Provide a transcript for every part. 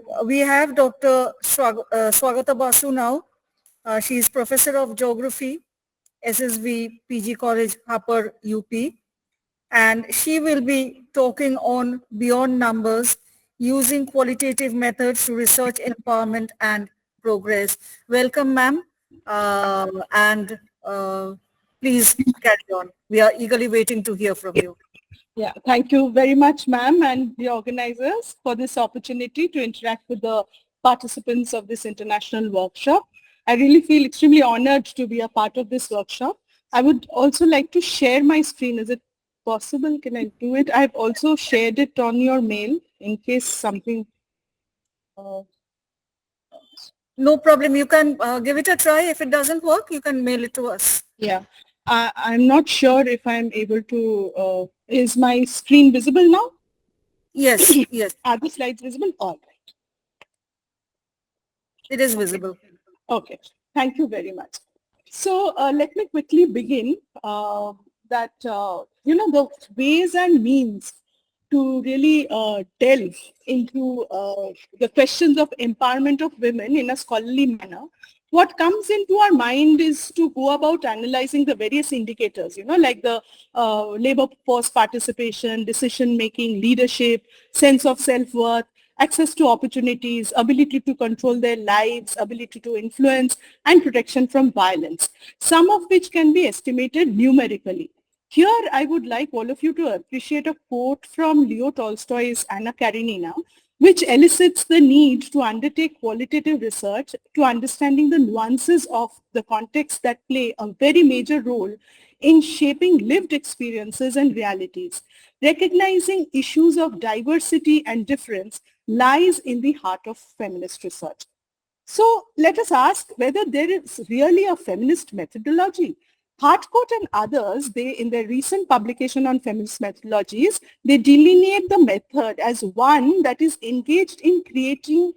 So we have Dr. Swagata Basu now. She is Professor of Geography, SSV PG College, Hapur, UP. And she will be talking on beyond numbers, using qualitative methods to research empowerment and progress. Welcome, ma'am. And please carry on. We are eagerly waiting to hear from you. Yeah, thank you very much, ma'am, and the organizers for this opportunity to interact with the participants of this international workshop. I really feel extremely honored to be a part of this workshop. I would also like to share my screen. Is it possible? Can I do it? I've also shared it on your mail in case something... No problem. You can give it a try. If it doesn't work, you can mail it to us. Yeah. I'm not sure if I'm able to... is my screen visible now? Yes, yes. Are the slides visible? All right. It is visible. Okay. Thank you very much. So let me quickly begin that, the ways and means to really delve into the questions of empowerment of women in a scholarly manner. What comes into our mind is to go about analyzing the various indicators, like the labor force participation, decision-making, leadership, sense of self-worth, access to opportunities, ability to control their lives, ability to influence, and protection from violence, some of which can be estimated numerically. Here, I would like all of you to appreciate a quote from Leo Tolstoy's Anna Karenina, which elicits the need to undertake qualitative research to understanding the nuances of the context that play a very major role in shaping lived experiences and realities. Recognizing issues of diversity and difference lies in the heart of feminist research. So let us ask whether there is really a feminist methodology. Hartcourt and others, in their recent publication on feminist methodologies, they delineate the method as one that is engaged in creating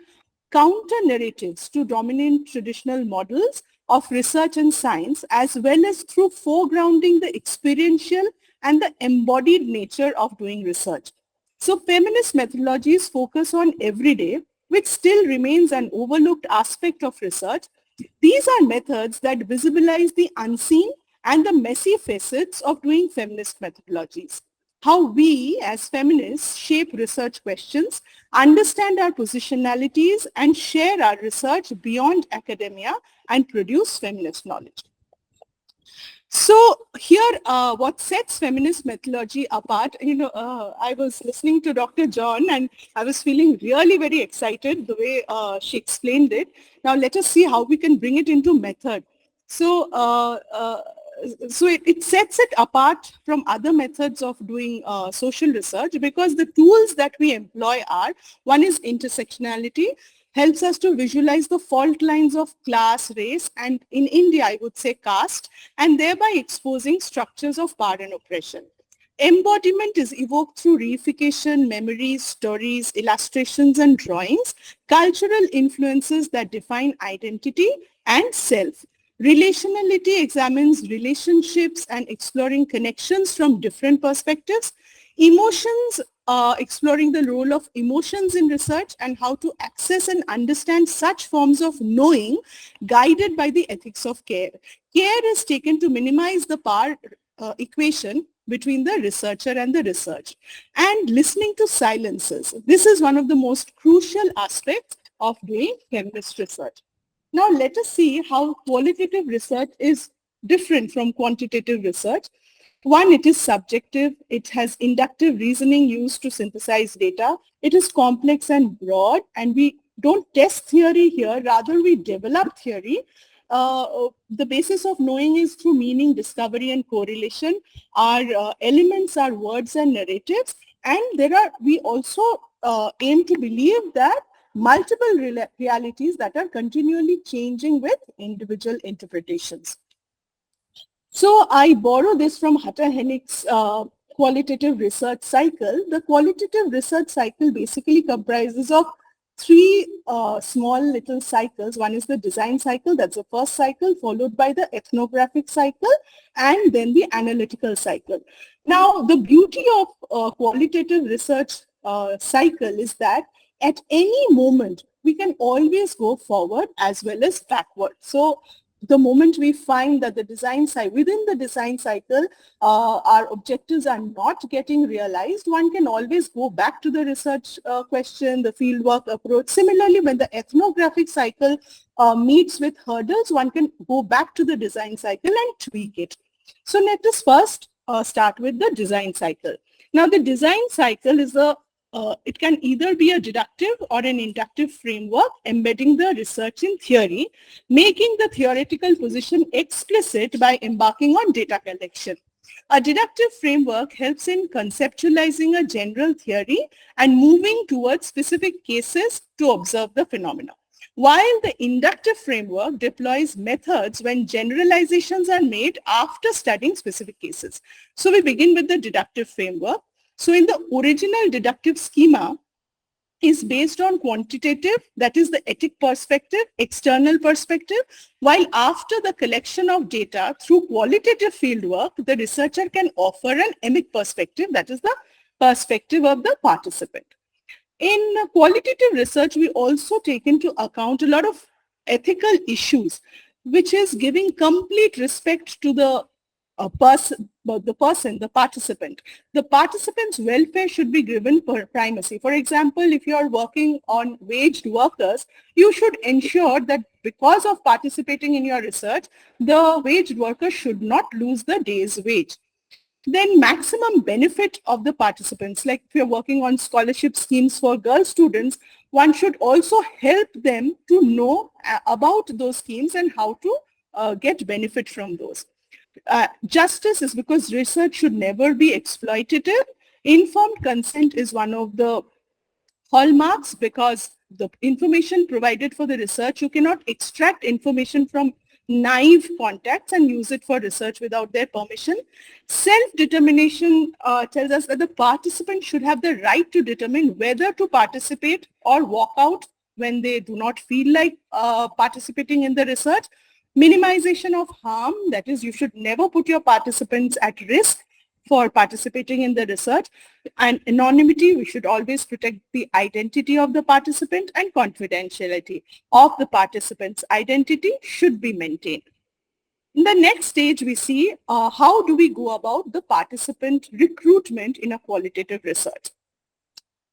counter-narratives to dominant traditional models of research and science, as well as through foregrounding the experiential and the embodied nature of doing research. So feminist methodologies focus on everyday, which still remains an overlooked aspect of research. These are methods that visualize the unseen and the messy facets of doing feminist methodologies. How we as feminists shape research questions, understand our positionalities, and share our research beyond academia and produce feminist knowledge. So here, what sets feminist methodology apart, I was listening to Dr. John and I was feeling really very excited the way she explained it. Now let us see how we can bring it into method. So, it sets it apart from other methods of doing social research because the tools that we employ are, one is intersectionality, helps us to visualize the fault lines of class, race, and in India, I would say caste, and thereby exposing structures of power and oppression. Embodiment is evoked through reification, memories, stories, illustrations, and drawings, cultural influences that define identity and self. Relationality examines relationships and exploring connections from different perspectives. Emotions, exploring the role of emotions in research and how to access and understand such forms of knowing guided by the ethics of care. Care is taken to minimize the power equation between the researcher and the research. And listening to silences. This is one of the most crucial aspects of doing feminist research. Now let us see how qualitative research is different from quantitative research. One, it is subjective. It has inductive reasoning used to synthesize data. It is complex and broad, and we don't test theory here, rather we develop theory. The basis of knowing is through meaning, discovery, and correlation. Our elements are words and narratives, and we also aim to believe that multiple realities that are continually changing with individual interpretations. So I borrow this from Hutter Hennick's qualitative research cycle. The qualitative research cycle basically comprises of three small little cycles. One is the design cycle, that's the first cycle, followed by the ethnographic cycle, and then the analytical cycle. Now, the beauty of qualitative research cycle is that at any moment, we can always go forward as well as backward. So the moment we find that within the design cycle, our objectives are not getting realized, one can always go back to the research question, the fieldwork approach. Similarly, when the ethnographic cycle meets with hurdles, one can go back to the design cycle and tweak it. So let us first start with the design cycle. Now, the design cycle is it can either be a deductive or an inductive framework embedding the research in theory, making the theoretical position explicit by embarking on data collection. A deductive framework helps in conceptualizing a general theory and moving towards specific cases to observe the phenomena. While the inductive framework deploys methods when generalizations are made after studying specific cases. So we begin with the deductive framework. So in the original deductive schema is based on quantitative, that is the ethic perspective, external perspective, while after the collection of data through qualitative fieldwork, the researcher can offer an emic perspective, that is the perspective of the participant. In qualitative research, we also take into account a lot of ethical issues, which is giving complete respect to the the participant. The participant's welfare should be given primacy. For example, if you are working on waged workers, you should ensure that because of participating in your research, the waged worker should not lose the day's wage. Then maximum benefit of the participants, like if you're working on scholarship schemes for girl students, one should also help them to know about those schemes and how to get benefit from those. Justice is because research should never be exploitative. Informed consent is one of the hallmarks because the information provided for the research, you cannot extract information from naive contacts and use it for research without their permission. Self-determination tells us that the participant should have the right to determine whether to participate or walk out when they do not feel like participating in the research. Minimization of harm, that is, you should never put your participants at risk for participating in the research. And anonymity, we should always protect the identity of the participant, and confidentiality of the participant's identity should be maintained. In the next stage, we see how do we go about the participant recruitment in a qualitative research.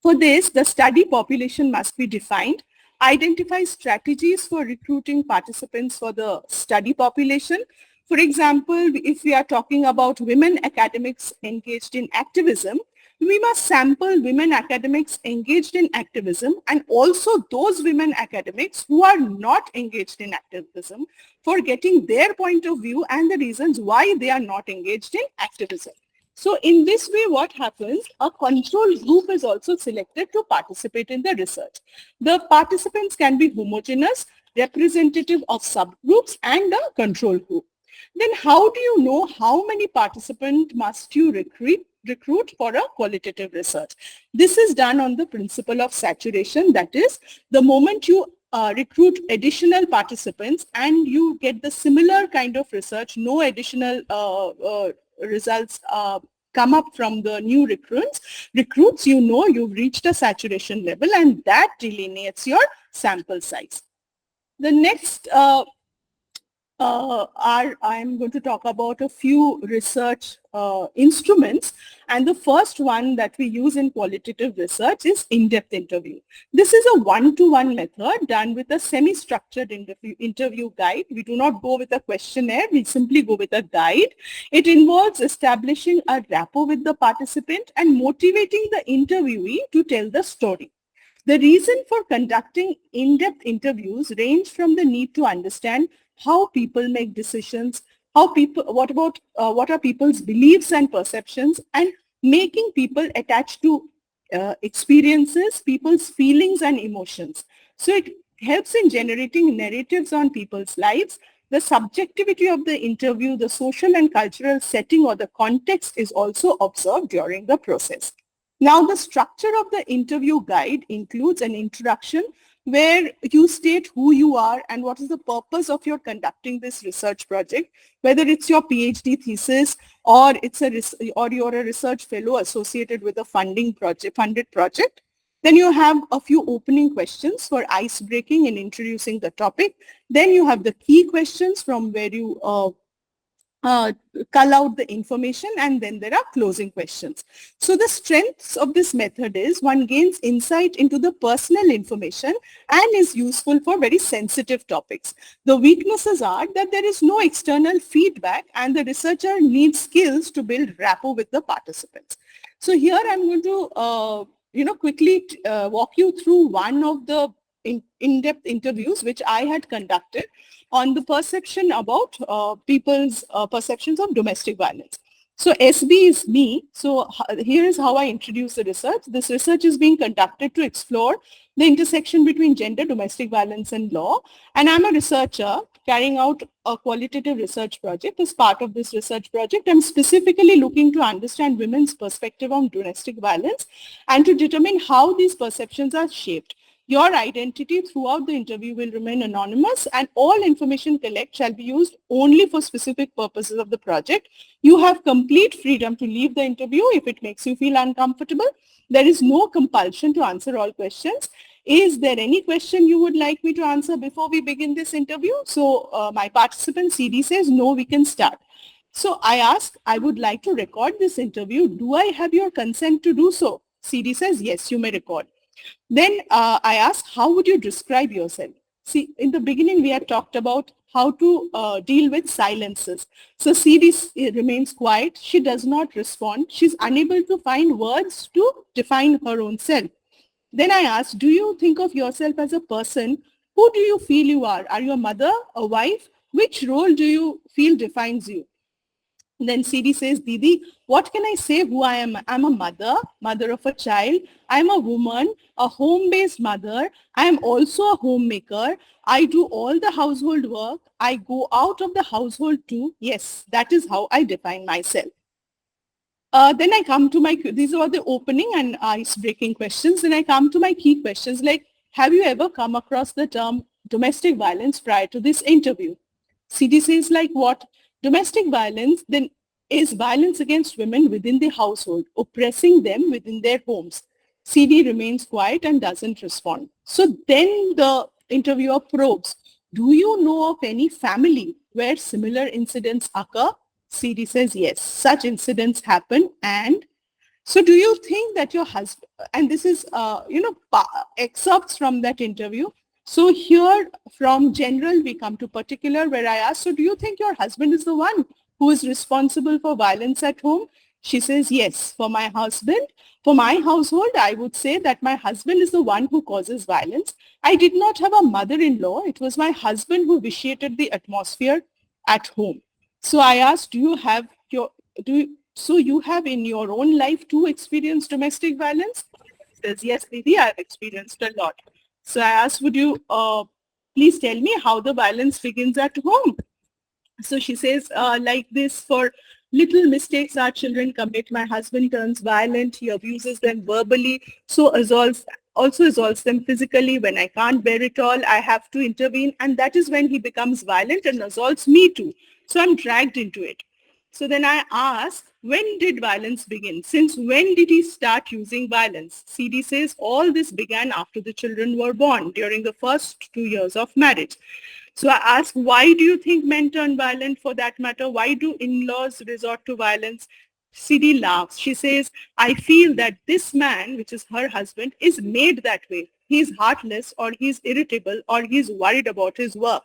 For this, the study population must be defined, identify strategies for recruiting participants for the study population. For example, if we are talking about women academics engaged in activism, we must sample women academics engaged in activism and also those women academics who are not engaged in activism for getting their point of view and the reasons why they are not engaged in activism. So in this way, what happens, a control group is also selected to participate in the research. The participants can be homogeneous, representative of subgroups, and a control group. Then how do you know how many participants must you recruit for a qualitative research? This is done on the principle of saturation. That is, the moment you recruit additional participants and you get the similar kind of research, no additional results come up from the new recruits, you know you've reached a saturation level, and that delineates your sample size. The next I'm going to talk about a few research instruments, and the first one that we use in qualitative research is in-depth interview. This is a one-to-one method done with a semi-structured interview guide. We do not go with a questionnaire, we simply go with a guide. It involves establishing a rapport with the participant and motivating the interviewee to tell the story. The reason for conducting in-depth interviews range from the need to understand how people make decisions, what are people's beliefs and perceptions, and making people attached to experiences, people's feelings and emotions. So it helps in generating narratives on people's lives. The subjectivity of the interview, the social and cultural setting or the context is also observed during the process. Now, the structure of the interview guide includes an introduction where you state who you are and what is the purpose of your conducting this research project, whether it's your PhD thesis or you're a research fellow associated with a funded project. Then you have a few opening questions for ice breaking and introducing the topic. Then you have the key questions from where you cull out the information, and then there are closing questions. So the strengths of this method is one gains insight into the personal information and is useful for very sensitive topics. The weaknesses are that there is no external feedback and the researcher needs skills to build rapport with the participants. So here I'm going to quickly walk you through one of the in-depth interviews which I had conducted on the perception about people's perceptions of domestic violence. So SB is me. So here is how I introduce the research. This research is being conducted to explore the intersection between gender, domestic violence and law. And I'm a researcher carrying out a qualitative research project. As part of this research project, I'm specifically looking to understand women's perspective on domestic violence and to determine how these perceptions are shaped. Your identity throughout the interview will remain anonymous and all information collected shall be used only for specific purposes of the project. You have complete freedom to leave the interview if it makes you feel uncomfortable. There is no compulsion to answer all questions. Is there any question you would like me to answer before we begin this interview? So my participant CD says, no, we can start. So I ask, I would like to record this interview. Do I have your consent to do so? CD says, yes, you may record. Then I ask, how would you describe yourself? See, in the beginning, we had talked about how to deal with silences. So CD remains quiet. She does not respond. She's unable to find words to define her own self. Then I ask, do you think of yourself as a person? Who do you feel you are? Are you a mother, a wife? Which role do you feel defines you? Then CD says, Didi, what can I say who I am? I'm a mother, mother of a child. I'm a woman, a home-based mother. I am also a homemaker. I do all the household work. I go out of the household too. Yes, that is how I define myself. Then I come to these are the opening and ice-breaking questions. Then I come to my key questions like, have you ever come across the term domestic violence prior to this interview? CD says like what? Domestic violence then is violence against women within the household, oppressing them within their homes. CD remains quiet and doesn't respond. So then the interviewer probes, do you know of any family where similar incidents occur? CD says yes, such incidents happen. And so do you think that your husband, and this is, excerpts from that interview. So here from general, we come to particular where I ask, so do you think your husband is the one who is responsible for violence at home? She says, yes, for my husband, for my household, I would say that my husband is the one who causes violence. I did not have a mother-in-law. It was my husband who vitiated the atmosphere at home. So I asked, so you have in your own life too experienced domestic violence? She says, yes, Didi, I've experienced a lot. So I asked, would you please tell me how the violence begins at home? So she says, like this, for little mistakes our children commit, my husband turns violent, he abuses them verbally, also assaults them physically. When I can't bear it all, I have to intervene, and that is when he becomes violent and assaults me too. So I'm dragged into it. So then I ask, when did violence begin? Since when did he start using violence? CD says all this began after the children were born, during the first 2 years of marriage. So I ask, why do you think men turn violent for that matter? Why do in-laws resort to violence? CD laughs. She says, I feel that this man, which is her husband, is made that way. He's heartless, or he's irritable, or he's worried about his work.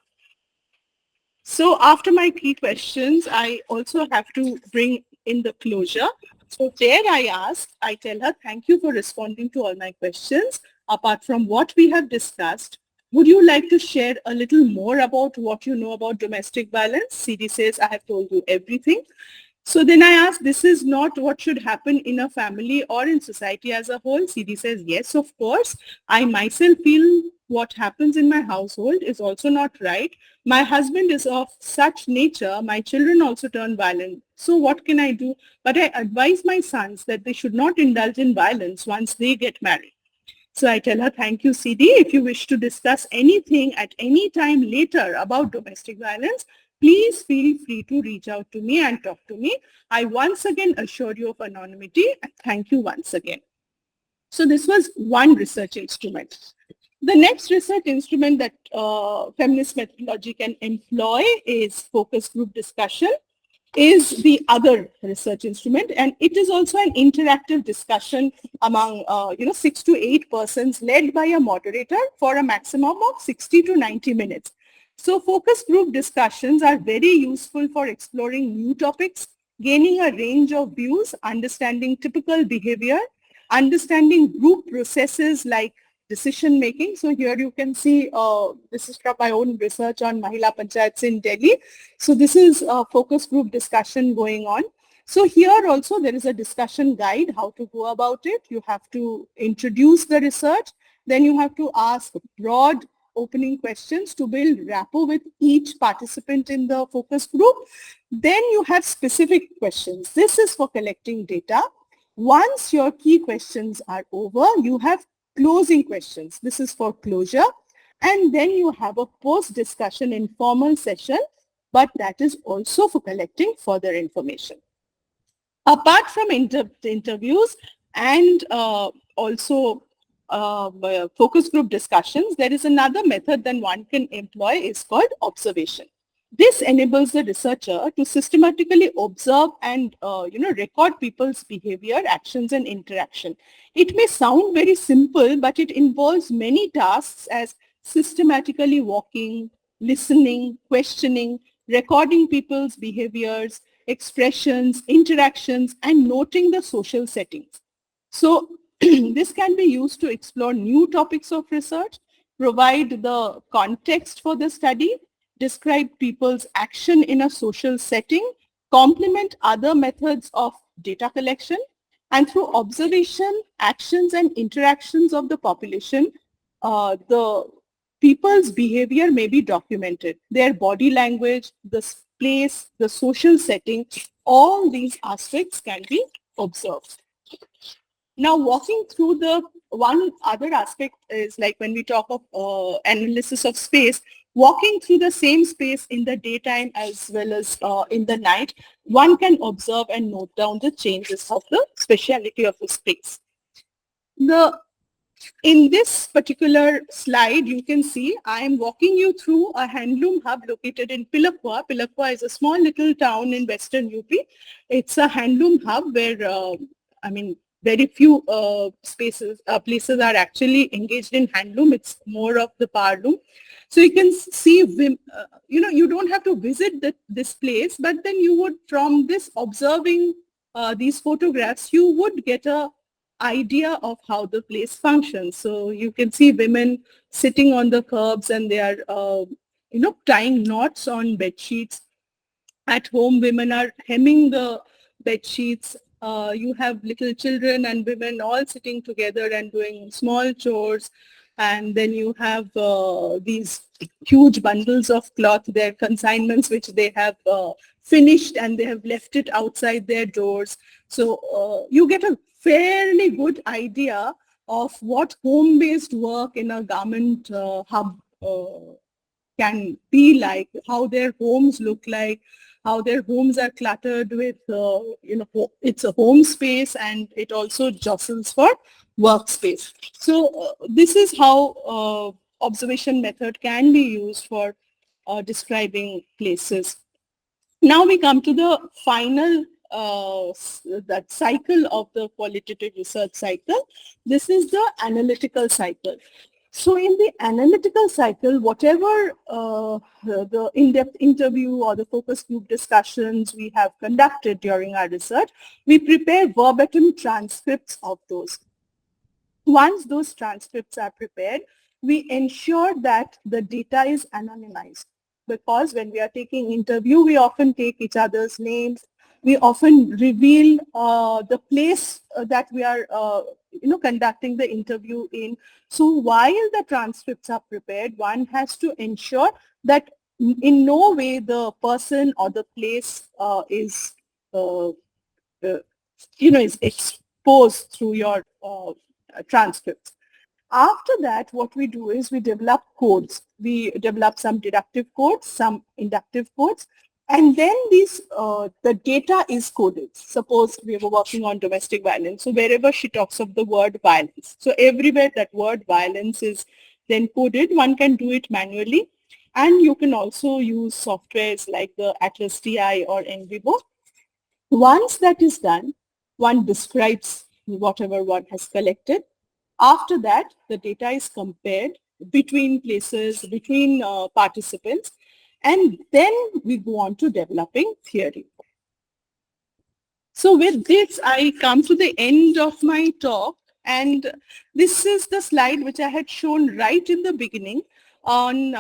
So after my key questions, I also have to bring in the closure. So there I tell her, thank you for responding to all my questions. Apart from what we have discussed, would you like to share a little more about what you know about domestic violence? CD says, I have told you everything. So then I ask, this is not what should happen in a family or in society as a whole? CD says, yes, of course. I myself feel what happens in my household is also not right. My husband is of such nature. My children also turn violent. So what can I do? But I advise my sons that they should not indulge in violence once they get married. So I tell her, thank you, CD. If you wish to discuss anything at any time later about domestic violence, please feel free to reach out to me and talk to me. I once again assure you of anonymity. And thank you once again. So this was one research instrument. The next research instrument that feminist methodology can employ is focus group discussion, is the other research instrument, and it is also an interactive discussion among 6 to 8 persons led by a moderator for a maximum of 60 to 90 minutes. So focus group discussions are very useful for exploring new topics, gaining a range of views, understanding typical behavior, understanding group processes like decision making. So here you can see, this is from my own research on Mahila Panchayats in Delhi. So this is a focus group discussion going on. So here also there is a discussion guide how to go about it. You have to introduce the research, then you have to ask broad opening questions to build rapport with each participant in the focus group. Then you have specific questions. This is for collecting data. Once your key questions are over, you have closing questions. This is for closure. And then you have a post-discussion informal session, but that is also for collecting further information. Apart from interviews and also focus group discussions, there is another method that one can employ is called observation. This enables the researcher to systematically observe and record people's behavior, actions, and interaction. It may sound very simple, but it involves many tasks as systematically walking, listening, questioning, recording people's behaviors, expressions, interactions, and noting the social settings. So this can be used to explore new topics of research, provide the context for the study, describe people's action in a social setting, complement other methods of data collection, and through observation, actions, and interactions of the population, the people's behavior may be documented. Their body language, the place, the social setting, all these aspects can be observed. Now, walking through the one other aspect is like when we talk of analysis of space, walking through the same space in the daytime as well as in the night, one can observe and note down the changes of the speciality of the space. In this particular slide, you can see I am walking you through a handloom hub located in Pilakwa. Pilakwa is a small little town in western UP. It's a handloom hub where, very few places are actually engaged in handloom. It's more of the power loom. So you can see, you don't have to visit this place, but then you would, from this observing these photographs, you would get a idea of how the place functions. So you can see women sitting on the curbs and they are, tying knots on bed sheets. At home, women are hemming the bed sheets. You have little children and women all sitting together and doing small chores. And then you have these huge bundles of cloth, their consignments, which they have finished and they have left it outside their doors. So you get a fairly good idea of what home-based work in a garment hub can be like, how their homes look like, how their homes are cluttered with, it's a home space and it also jostles for workspace. So this is how observation method can be used for describing places. Now we come to the final that cycle of the qualitative research cycle. This is the analytical cycle. So in the analytical cycle, whatever the in-depth interview or the focus group discussions we have conducted during our research, we prepare verbatim transcripts of those. Once those transcripts are prepared, we ensure that the data is anonymized, because when we are taking interview, we often take each other's names. We often reveal the place that we are conducting the interview in. So while the transcripts are prepared, one has to ensure that in no way the person or the place is exposed through your transcripts. After that, what we do is we develop codes. We develop some deductive codes, some inductive codes. And then the data is coded. Suppose we were working on domestic violence. So wherever she talks of the word violence, so everywhere that word violence is then coded, one can do it manually. And you can also use softwares like the Atlas DI or NVivo. Once that is done, one describes whatever one has collected. After that, the data is compared between places, between participants, and then we go on to developing theory. So with this, I come to the end of my talk, and this is the slide which I had shown right in the beginning on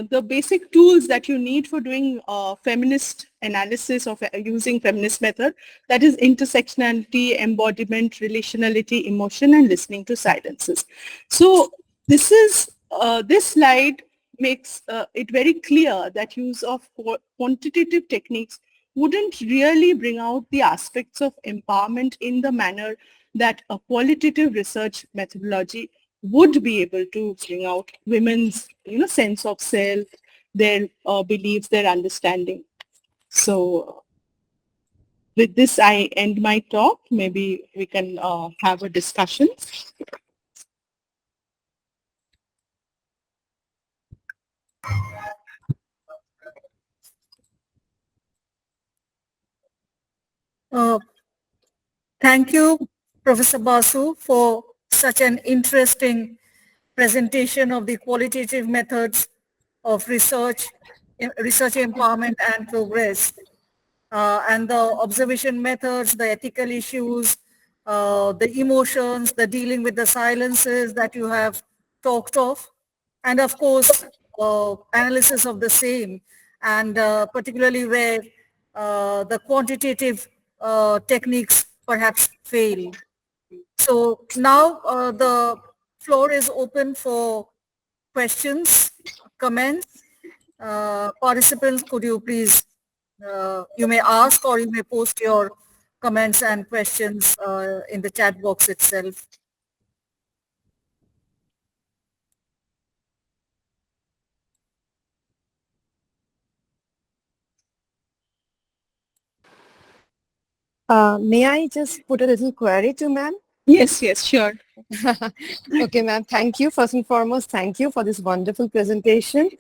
the basic tools that you need for doing feminist analysis of using feminist method, that is intersectionality, embodiment, relationality, emotion, and listening to silences. So this slide makes it very clear that use of quantitative techniques wouldn't really bring out the aspects of empowerment in the manner that a qualitative research methodology would be able to bring out women's sense of self, their beliefs, their understanding. So with this, I end my talk. Maybe we can have a discussion. Thank you, Professor Basu, for such an interesting presentation of the qualitative methods of research empowerment and progress, and the observation methods, the ethical issues, the emotions, the dealing with the silences that you have talked of, and of course, analysis of the same, and particularly where the quantitative techniques perhaps fail. So now the floor is open for questions, comments. Participants, could you please, you may ask or you may post your comments and questions in the chat box itself. May I just put a little query to ma'am? Yes, sure. Okay, ma'am, thank you. First and foremost, thank you for this wonderful presentation.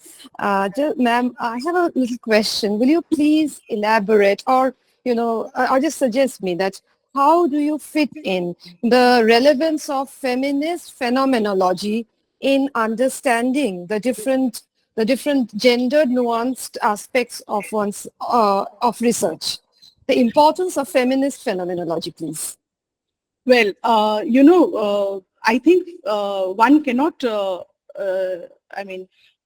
Ma'am, I have a little question. Will you please elaborate or just suggest me that how do you fit in the relevance of feminist phenomenology in understanding the different gendered nuanced aspects of one's of research? The importance of feminist phenomenology, please. Well, I think one cannot,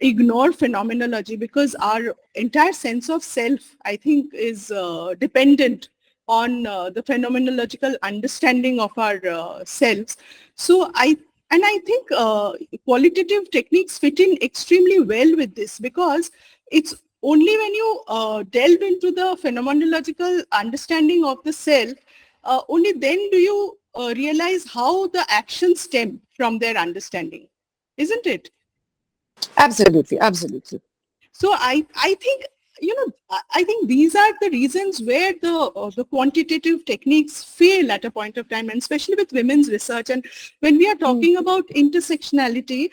ignore phenomenology, because our entire sense of self, I think, is dependent on the phenomenological understanding of our selves. So I think qualitative techniques fit in extremely well with this, because it's only when you delve into the phenomenological understanding of the self, only then do you realize how the actions stem from their understanding, isn't it? Absolutely, absolutely. So I think I think these are the reasons where the quantitative techniques fail at a point of time, and especially with women's research. And when we are talking about intersectionality,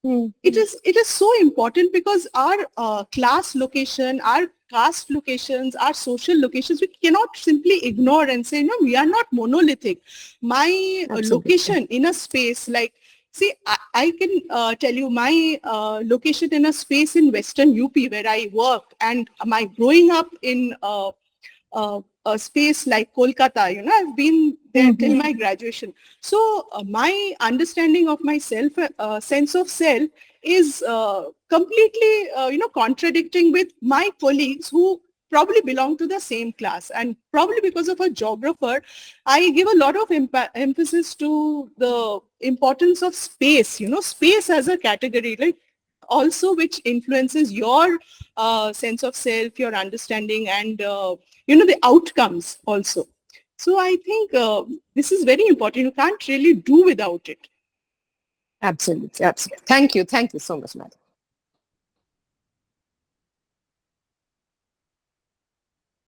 it is so important, because our class location, our caste locations, our social locations, we cannot simply ignore and say, no, we are not monolithic. My location in a space, like, see, I can tell you my location in a space in Western UP where I work, and my growing up in a space like Kolkata, I've been there till my graduation. So my understanding of myself, sense of self, is completely, contradicting with my colleagues who probably belong to the same class. And probably because of a geographer, I give a lot of emphasis to the importance of space, space as a category, like, also which influences your sense of self, your understanding, and the outcomes also. So I think this is very important. You can't really do without it. Absolutely, absolutely. Thank you so much, madam.